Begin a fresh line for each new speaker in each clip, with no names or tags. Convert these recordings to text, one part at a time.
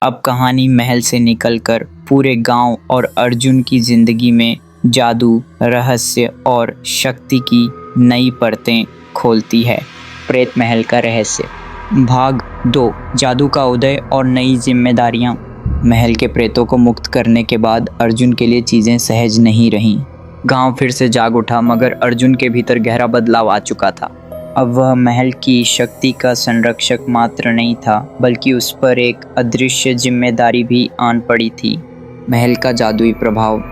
अब कहानी महल से निकलकर पूरे गांव और अर्जुन की जिंदगी में जादू, रहस्य और शक्ति की नई परतें खोलती है। प्रेत महल का रहस्य भाग 2 जादू का उदय और नई जिम्मेदारियां। महल के प्रेतों को मुक्त करने के बाद अर्जुन के लिए चीज़ें सहज नहीं रहीं। गांव फिर से जाग उठा, मगर अर्जुन के भीतर गहरा बदलाव आ चुका था। अब वह महल की शक्ति का संरक्षक मात्र नहीं था, बल्कि उस पर एक अदृश्य जिम्मेदारी भी आन पड़ी थी। महल का जादुई प्रभाव।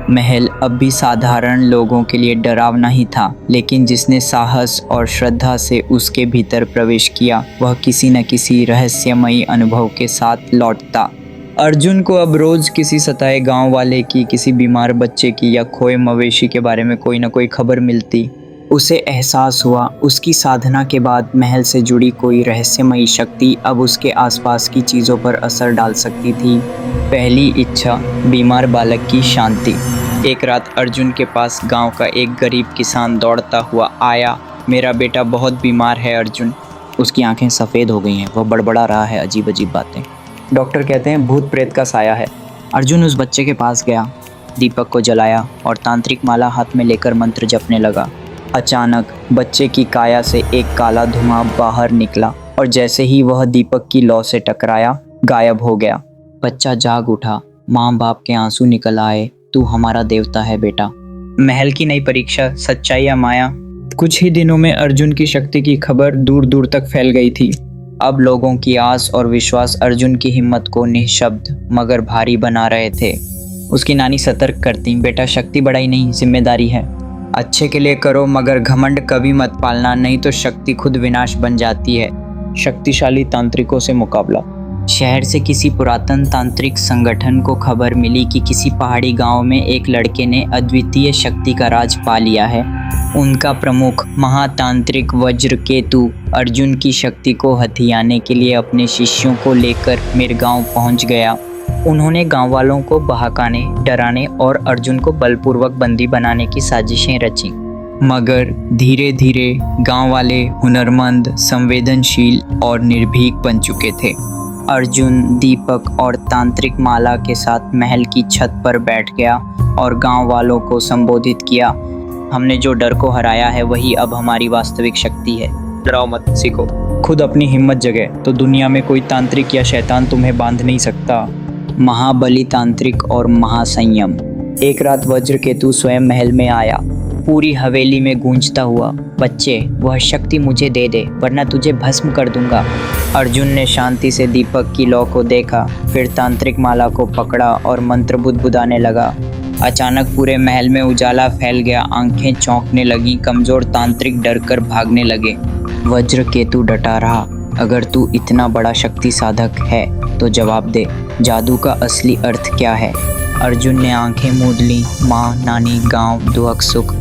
महल अब भी साधारण लोगों के लिए डरावना ही था, लेकिन जिसने साहस और श्रद्धा से उसके भीतर प्रवेश किया, वह किसी न किसी रहस्यमयी अनुभव के साथ लौटता। अर्जुन को अब रोज किसी सताए गांव वाले की, किसी बीमार बच्चे की या खोए मवेशी के बारे में कोई न कोई खबर मिलती। उसे एहसास हुआ उसकी साधना के बाद महल से जुड़ी कोई रहस्यमयी शक्ति अब उसके आसपास की चीज़ों पर असर डाल सकती थी। पहली इच्छा, बीमार बालक की शांति। एक रात अर्जुन के पास गांव का एक गरीब किसान दौड़ता हुआ आया। मेरा बेटा बहुत बीमार है अर्जुन। उसकी आंखें सफ़ेद हो गई हैं, वह बड़बड़ा रहा है अजीब अजीब बातें। डॉक्टर कहते हैं भूत प्रेत का साया है। अर्जुन उस बच्चे के पास गया, दीपक को जलाया और तांत्रिक माला हाथ में लेकर मंत्र जपने लगा। अचानक बच्चे की काया से एक काला धुआं बाहर निकला और जैसे ही वह दीपक की लौ से टकराया, गायब हो गया। बच्चा जाग उठा, माँ बाप के आंसू निकल आए। तू हमारा देवता है बेटा। महल की नई परीक्षा, सच्चाई या माया। कुछ ही दिनों में अर्जुन की शक्ति की खबर दूर दूर तक फैल गई थी। अब लोगों की आस और विश्वास अर्जुन की हिम्मत को निःशब्द मगर भारी बना रहे थे। उसकी नानी सतर्क करती, बेटा शक्ति बड़ाई नहीं, जिम्मेदारी है। अच्छे के लिए करो, मगर घमंड कभी मत पालना, नहीं तो शक्ति खुद विनाश बन जाती है। शक्तिशाली तांत्रिकों से मुकाबला। शहर से किसी पुरातन तांत्रिक संगठन को खबर मिली कि किसी पहाड़ी गांव में एक लड़के ने अद्वितीय शक्ति का राज पा लिया है। उनका प्रमुख महातांत्रिक वज्रकेतु अर्जुन की शक्ति को हथियाने के लिए अपने शिष्यों को लेकर मिरगांव पहुंच गया। उन्होंने गांव वालों को बहकाने, डराने और अर्जुन को बलपूर्वक बंदी बनाने की साजिशें रची। मगर धीरे धीरे गांव वाले हुनरमंद, संवेदनशील और निर्भीक बन चुके थे। अर्जुन, दीपक और तांत्रिक माला के साथ महल की छत पर बैठ गया और गांव वालों को संबोधित किया। हमने जो डर को हराया है, वही अब हमारी वास्तविक शक्ति है। डराओ मत, सीखो। खुद अपनी हिम्मत जगे तो दुनिया में कोई तांत्रिक या शैतान तुम्हें बांध नहीं सकता। महाबली तांत्रिक और महासंयम। एक रात वज्रकेतु स्वयं महल में आया, पूरी हवेली में गूंजता हुआ, बच्चे वह शक्ति मुझे दे दे, वरना तुझे भस्म कर दूंगा। अर्जुन ने शांति से दीपक की लौ को देखा, फिर तांत्रिक माला को पकड़ा और मंत्र बुदबुदाने लगा। अचानक पूरे महल में उजाला फैल गया, आंखें चौंकने लगीं, कमजोर तांत्रिक डर कर भागने लगे। वज्रकेतु डटा रहा, अगर तू इतना बड़ा शक्ति साधक है तो जवाब दे, जादू का असली अर्थ क्या है। अर्जुन ने आंखें मूंद लीं, माँ, नानी, गांव, दुख सुख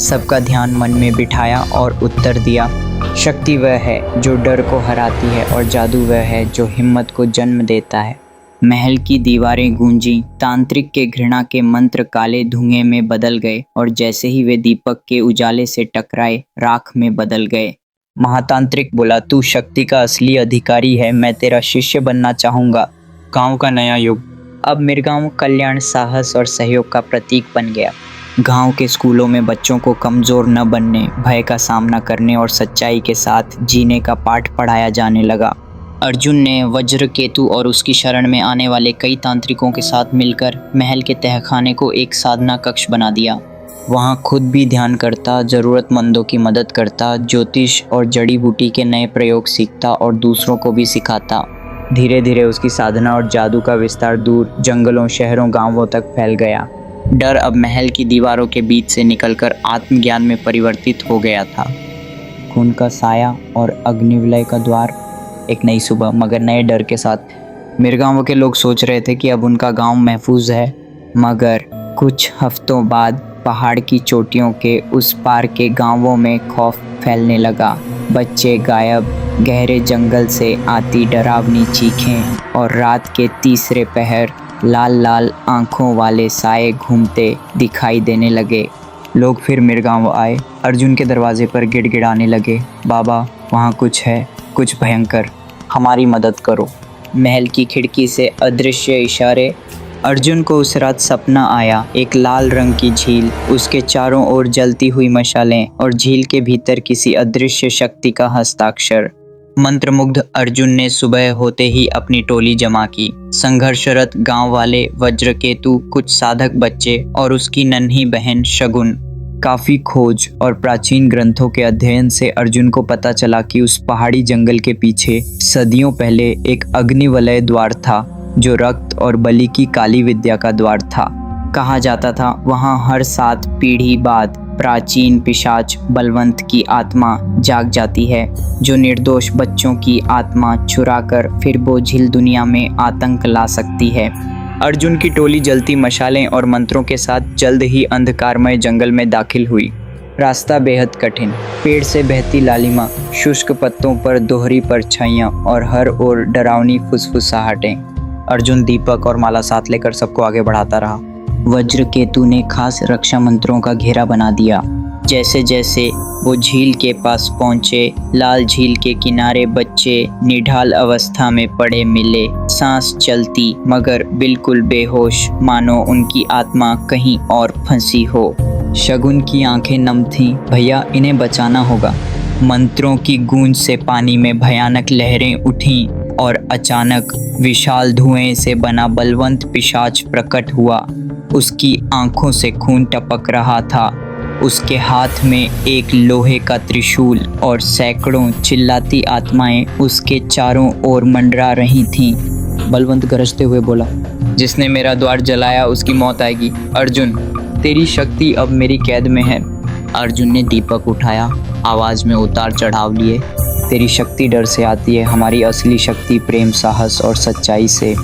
सबका ध्यान मन में बिठाया और उत्तर दिया, शक्ति वह है जो डर को हराती है और जादू वह है जो हिम्मत को जन्म देता है। महल की दीवारें गूंजी, तांत्रिक के घृणा के मंत्र काले धुएं में बदल गए और जैसे ही वे दीपक के उजाले से टकराए, राख में बदल गए। महातांत्रिक बोला, तू शक्ति का असली अधिकारी है, मैं तेरा शिष्य बनना चाहूँगा। गांव का नया युग। अब मिरगांव कल्याण, साहस और सहयोग का प्रतीक बन गया। गांव के स्कूलों में बच्चों को कमज़ोर न बनने, भय का सामना करने और सच्चाई के साथ जीने का पाठ पढ़ाया जाने लगा। अर्जुन ने वज्रकेतु और उसकी शरण में आने वाले कई तांत्रिकों के साथ मिलकर महल के तहखाने को एक साधना कक्ष बना दिया। वहाँ खुद भी ध्यान करता, ज़रूरतमंदों की मदद करता, ज्योतिष और जड़ी बूटी के नए प्रयोग सीखता और दूसरों को भी सिखाता। धीरे धीरे उसकी साधना और जादू का विस्तार दूर जंगलों, शहरों, गांवों तक फैल गया। डर अब महल की दीवारों के बीच से निकलकर आत्मज्ञान में परिवर्तित हो गया था। खून का साया और अग्निविलय का द्वार। एक नई सुबह, मगर नए डर के साथ। मिरगांव के लोग सोच रहे थे कि अब उनका गांव महफूज है, मगर कुछ हफ्तों बाद पहाड़ की चोटियों के उस पार के गांवों में खौफ फैलने लगा। बच्चे गायब, गहरे जंगल से आती डरावनी चीखें और रात के तीसरे पहर लाल लाल आंखों वाले साए घूमते दिखाई देने लगे। लोग फिर मिरगांव आए, अर्जुन के दरवाजे पर गिड़गिड़ाने लगे, बाबा वहाँ कुछ है, कुछ भयंकर, हमारी मदद करो। महल की खिड़की से अदृश्य इशारे। अर्जुन को उस रात सपना आया, एक लाल रंग की झील, उसके चारों ओर जलती हुई मशालें और झील के भीतर किसी अदृश्य शक्ति का हस्ताक्षर। मंत्रमुग्ध अर्जुन ने सुबह होते ही अपनी टोली जमा की। संघर्षरत गांव वाले, वज्रकेतु, कुछ साधक बच्चे और उसकी नन्ही बहन शगुन। काफी खोज और प्राचीन ग्रंथों के अध्ययन से अर्जुन को पता चला कि उस पहाड़ी जंगल के पीछे सदियों पहले एक अग्निवलय द्वार था, जो रक्त और बलि की काली विद्या का द्वार था। कहा जाता था वहां हर 7 पीढ़ी बाद प्राचीन पिशाच बलवंत की आत्मा जाग जाती है, जो निर्दोष बच्चों की आत्मा चुराकर फिर बोझिल दुनिया में आतंक ला सकती है। अर्जुन की टोली जलती मशालें और मंत्रों के साथ जल्द ही अंधकारमय जंगल में दाखिल हुई। रास्ता बेहद कठिन, पेड़ से बहती लालिमा, शुष्क पत्तों पर दोहरी परछाइयां और हर ओर डरावनी फुसफुसाहटें। अर्जुन दीपक और माला साथ लेकर सबको आगे बढ़ाता रहा। वज्रकेतु ने खास रक्षा मंत्रों का घेरा बना दिया। जैसे जैसे वो झील के पास पहुंचे, लाल झील के किनारे बच्चे निढाल अवस्था में पड़े मिले, सांस चलती मगर बिल्कुल बेहोश, मानो उनकी आत्मा कहीं और फंसी हो। शगुन की आंखें नम थीं। भैया, इन्हें बचाना होगा। मंत्रों की गूंज से पानी में भयानक लहरें उठीं और अचानक विशाल धुएं से बना बलवंत पिशाच प्रकट हुआ। उसकी आंखों से खून टपक रहा था। उसके हाथ में एक लोहे का त्रिशूल और सैकड़ों चिल्लाती आत्माएं उसके चारों ओर मंडरा रही थीं। बलवंत गरजते हुए बोला, जिसने मेरा द्वार जलाया उसकी मौत आएगी। अर्जुन, तेरी शक्ति अब मेरी कैद में है। अर्जुन ने दीपक उठाया, आवाज में उतार चढ़ाव लिए। तेरी शक्ति डर से आती है, हमारी असली शक्ति प्रेम, साहस और सच्चाई से।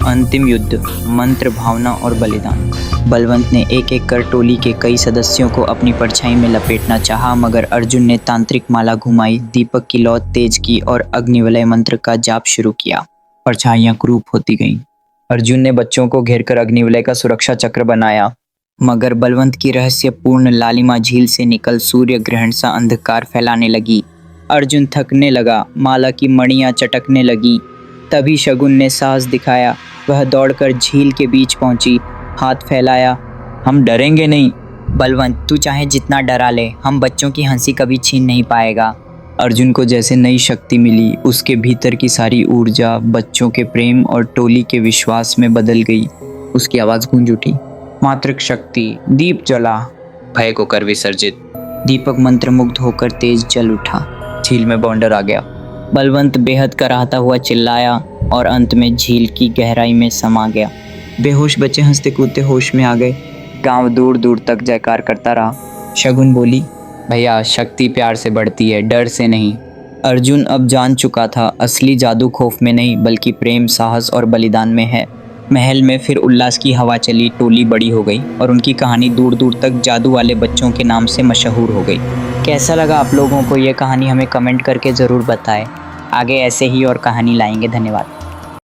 अंतिम युद्ध, मंत्र, भावना और बलिदान। बलवंत ने एक एक कर टोली के कई सदस्यों को अपनी परछाई में लपेटना चाहा, मगर अर्जुन ने तांत्रिक माला घुमाई, दीपक की लौ तेज की और अग्निवलय मंत्र का जाप शुरू किया। परछाइयां क्रूप होती गईं। अर्जुन ने बच्चों को घेरकर अग्निवलय का सुरक्षा चक्र बनाया, मगर बलवंत की रहस्यपूर्ण लालिमा झील से निकल सूर्य ग्रहण सा अंधकार फैलाने लगी। अर्जुन थकने लगा, माला की मणियां चटकने लगी। तभी शगुन ने साहस दिखाया। वह दौड़कर झील के बीच पहुंची, हाथ फैलाया। हम डरेंगे नहीं। बलवंत, तू चाहे जितना डरा ले, हम बच्चों की हंसी कभी छीन नहीं पाएगा। अर्जुन को जैसे नई शक्ति मिली। उसके भीतर की सारी ऊर्जा बच्चों के प्रेम और टोली के विश्वास में बदल गई। उसकी आवाज गूंज उठी, मातृक शक्ति। दीप जला, भय को कर विसर्जित। दीपक मंत्रमुग्ध होकर तेज जल उठा। झील में बौंडर आ गया। बलवंत बेहद कराहता हुआ चिल्लाया और अंत में झील की गहराई में समा गया। बेहोश बच्चे हंसते कूदते होश में आ गए। गांव दूर दूर तक जयकार करता रहा। शगुन बोली, भैया, शक्ति प्यार से बढ़ती है, डर से नहीं। अर्जुन अब जान चुका था, असली जादू खौफ में नहीं बल्कि प्रेम, साहस और बलिदान में है। महल में फिर उल्लास की हवा चली। टोली बड़ी हो गई और उनकी कहानी दूर दूर तक जादू वाले बच्चों के नाम से मशहूर हो गई। कैसा लगा आप लोगों को ये कहानी, हमें कमेंट करके ज़रूर बताएं। आगे ऐसे ही और कहानी लाएंगे। धन्यवाद।